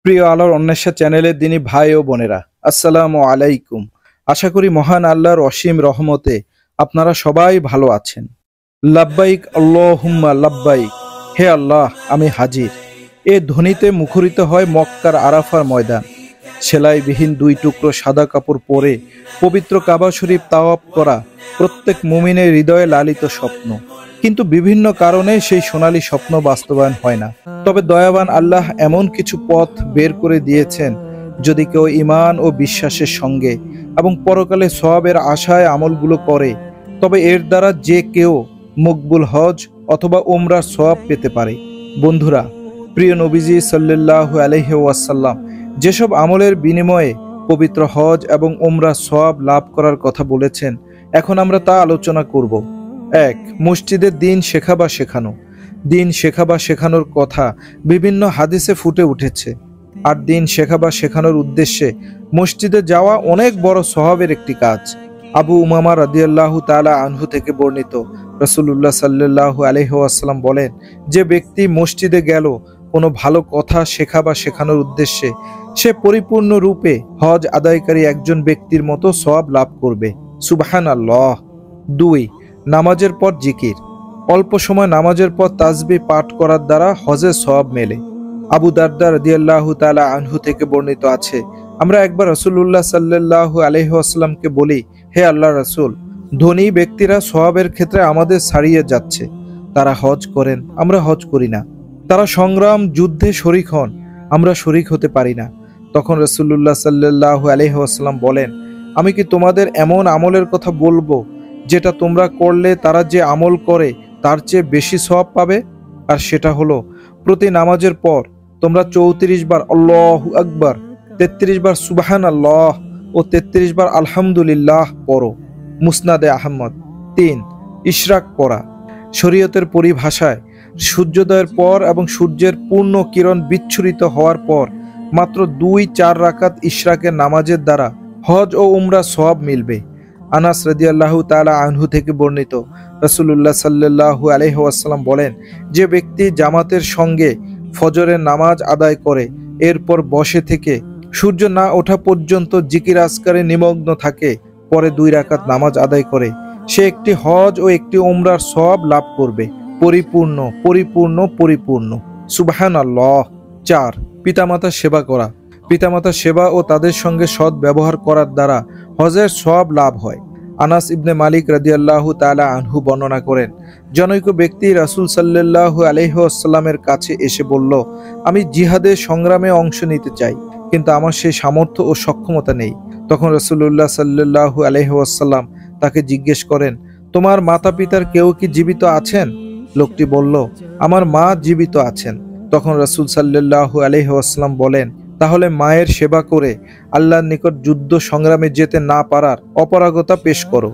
প্রিয় আলোর অন্বেষা চ্যানেলের দিনী ভাই ও বোনেরা, আসসালামু আলাইকুম। আশা করি মহান আল্লাহর অসীম রহমতে আপনারা সবাই ভালো আছেন। লাব্বাইক আল্লাহুম্মা লাব্বাইক, হে আল্লাহ আমি হাজির। এ ধ্বনিতে মুখরিত হয় মক্কার আরাফার ময়দান। সেলাইবিহীন দুই টুকরো সাদা কাপড় পরে পবিত্র কাবা শরীফ তাওয়াফ করা প্রত্যেক মুমিনের হৃদয়ে লালিত স্বপ্ন। কিন্তু বিভিন্ন কারণে সেই সোনালী স্বপ্ন বাস্তবায়ন হয় না। তবে দয়াবান আল্লাহ এমন কিছু পথ বের করে দিয়েছেন, যদি কেউ ঈমান ও বিশ্বাসের সঙ্গে এবং পরকালে সওয়াবের আশায় আমলগুলো করে, তবে এর দ্বারা যে কেউ মকবুল হজ অথবা উমরার সওয়াব পেতে পারে। বন্ধুরা, প্রিয় নবীজি সাল্লাল্লাহু আলাইহি ওয়াসাল্লাম যেসব আমলের বিনিময়ে পবিত্র হজ এবং উমরার সওয়াব লাভ করার কথা বলেছেন, এখন আমরা তা আলোচনা করব। ১. মসজিদের দিন শেখা বা শেখানো। দিন শেখা বা শেখানোর কথা বিভিন্ন হাদিসে ফুটে উঠেছে। আর দিন শেখা বা শেখানোর উদ্দেশ্যে মসজিদে যাওয়া অনেক বড় সওয়াবের একটি কাজ। আবু উমামা রাদিয়াল্লাহু তাআলা আনহু থেকে বর্ণিত, রাসূলুল্লাহ সাল্লাল্লাহু আলাইহি ওয়াসাল্লাম বলেন, যে ব্যক্তি মসজিদে গেল কোনো ভালো কথা শেখা বা শেখানোর উদ্দেশ্যে, সে পরিপূর্ণ রূপে হজ আদায়কারী একজন ব্যক্তির মতো সওয়াব লাভ করবে। সুবহানাল্লাহ। ২. নামাজের পর জিকির। অল্প সময় নামাজের পর তাসবিহ পাঠ করার দ্বারা হজের সওয়াব মেলে। আবু দারদা রাদিয়াল্লাহু তাআলা আনহু থেকে বর্ণিত আছে, আমরা একবার রাসূলুল্লাহ সাল্লাল্লাহু আলাইহি ওয়াসাল্লামকে বলি, হে আল্লাহর রাসূল, ধনী ব্যক্তিরা সওয়াবের ক্ষেত্রে আমাদের ছাড়িয়ে যাচ্ছে। তারা হজ করেন, আমরা হজ করি না। তারা সংগ্রাম যুদ্ধে শরীক হন, আমরা শরীক হতে পারি না। তখন রাসূলুল্লাহ সাল্লাল্লাহু আলাইহি ওয়াসাল্লাম বলেন, আমি কি তোমাদের এমন আমলের কথা বলবো যেটা তোমরা করলে তারা যে আমল করে তার চেয়ে বেশি সওয়াব পাবে? আর সেটা হলো, প্রতি নামাজের পর তোমরা 34 বার আল্লাহু আকবার, 33 বার সুবহানাল্লাহ ও 33 বার আলহামদুলিল্লাহ পড়ো। মুসনাদে আহমদ। ৩. ইশরাক করা। শরীয়তের পরিভাষায় সূর্যোদয়ের পর এবং সূর্যের পূর্ণ কিরণ বিচ্ছুরিত হওয়ার পর মাত্র 2-4 রাকাত ইশরাকের নামাজের দ্বারা হজ ও উমরা সওয়াব মিলবে। আনাস রাদিয়াল্লাহু তাআলা আনহু থেকে বর্ণিত, রাসূলুল্লাহ সাল্লাল্লাহু আলাইহি ওয়াসাল্লাম বলেন, যে ব্যক্তি জামাতের সঙ্গে ফজরের নামাজ আদায় করে, এরপর বসে থেকে সূর্য না ওঠা পর্যন্ত জিকির আজকারে নিমগ্ন থাকে, পরে 2 রাকাত নামাজ আদায় করে, সে একটি হজ ও একটি উমরার সওয়াব লাভ করবে। পরিপূর্ণ পরিপূর্ণ পরিপূর্ণ। সুবহানাল্লাহ। ৪. পিতামাতার সেবা করা। পিতামাতার সেবা ও তাদের সঙ্গে সৎ ব্যবহার করার দ্বারা হজের সওয়াব লাভ হয়। আনাস ইবনে মালিক রাদিয়াল্লাহু তাআলা আনহু বর্ণনা করেন, জনৈক ব্যক্তি রাসূল সাল্লাল্লাহু আলাইহি ওয়াসাল্লামের কাছে এসে বলল, আমি জিহাদের সংগ্রামে অংশ নিতে চাই, কিন্তু আমার সেই সামর্থ্য ও সক্ষমতা নেই। তখন রাসূলুল্লাহ সাল্লাল্লাহু আলাইহি ওয়াসাল্লাম তাকে জিজ্ঞেস করেন, তোমার মাতা পিতার কেউ কি জীবিত আছেন? লোকটি বলল, আমার মা জীবিত আছেন। তখন রাসূল সাল্লাল্লাহু আলাইহি ওয়াসাল্লাম বলেন, তাহলে মায়ের সেবা করে আল্লাহর নিকট যুদ্ধ সংগ্রামে যেতে না পারার অপারগতা পেশ করো।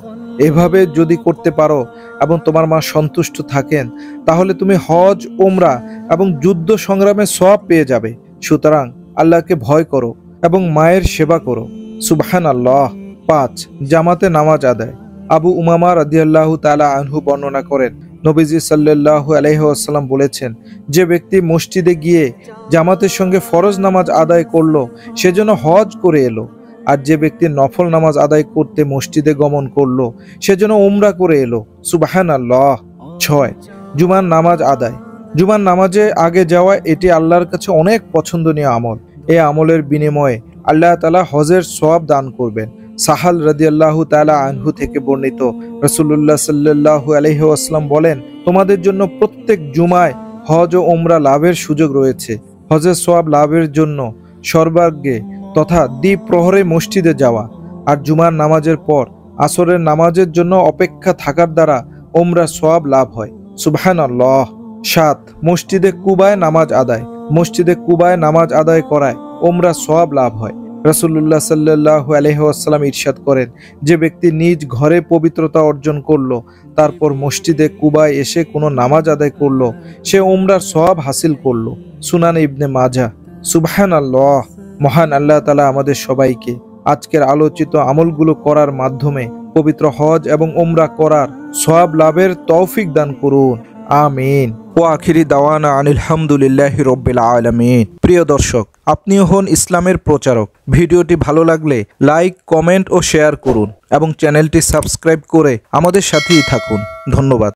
এভাবে যদি করতে পারো এবং তোমার মা সন্তুষ্ট থাকেন, তাহলে তুমি হজ, উমরা এবং যুদ্ধ সংগ্রামে সওয়াব পেয়ে যাবে। সুতরাং আল্লাহকে ভয় করো এবং মায়ের সেবা করো। সুবহানাল্লাহ। ৫. জামাতে নামাজ আদায়। আবু উমামা রাদিয়াল্লাহু তাআলা আনহু বর্ণনা করেন, নবীজি সাল্লাল্লাহু আলাইহি ওয়াসাল্লাম বলেছেন, যে ব্যক্তি মসজিদে গিয়ে জামাতের সঙ্গে ফরজ নামাজ আদায় করলো, সেজন্য হজ করে এলো। আর যে ব্যক্তি নফল নামাজ আদায় করতে মসজিদে গমন করলো, সেজন্য উমরা করে এলো। সুবহানাল্লাহ। ৬. জুমার নামাজ আদায়। জুমার নামাজে আগে যাওয়া এটি আল্লাহর কাছে অনেক পছন্দনীয় আমল। এই আমলের বিনিময়ে আল্লাহ তাআলা হজের সওয়াব দান করবেন। সাহাল রাদিয়াল্লাহু তাআলা আনহু থেকে বর্ণিত, রাসূলুল্লাহ সাল্লাল্লাহু আলাইহি ওয়াসাল্লাম বলেন, তোমাদের জন্য প্রত্যেক জুমায় হজ ও উমরা লাভের সুযোগ রয়েছে। হজের সওয়াব লাভের জন্য সর্বাগ্রে তথা দ্বিপ্রহরে মসজিদে যাওয়া, আর জুমার নামাজের পর আসরের নামাজের জন্য অপেক্ষা থাকার দ্বারা উমরার সওয়াব লাভ হয়। সুবহানাল্লাহ। ৭. মসজিদে কুবায় নামাজ আদায়। মসজিদে কুবায় নামাজ আদায় করায় উমরার সওয়াব লাভ হয়। রাসূলুল্লাহ সাল্লাল্লাহু আলাইহি ওয়াসাল্লাম ইরশাদ করেন, যে ব্যক্তি নিজ ঘরে পবিত্রতা অর্জন করলো, তারপর মসজিদে কুবায় এসে কোনো নামাজ আদায় করলো, সে উমরার সওয়াব হাসিল করলো। সুনান ইবনে মাজাহ। সুবহানাল্লাহ। মহান আল্লাহ তাআলা আমাদের সবাইকে আজকের আলোচিত আমলগুলো করার মাধ্যমে পবিত্র হজ এবং উমরা করার সওয়াব লাভের তৌফিক দান করুন। আমিন। ও আখিরি দাওয়ানা আনিল হামদুলিল্লাহি রব্বিল আলামিন। প্রিয় দর্শক, আপনিও হন ইসলামের প্রচারক। ভিডিওটি ভালো লাগলে লাইক, কমেন্ট ও শেয়ার করুন এবং চ্যানেলটি সাবস্ক্রাইব করে আমাদের সাথেই থাকুন। ধন্যবাদ।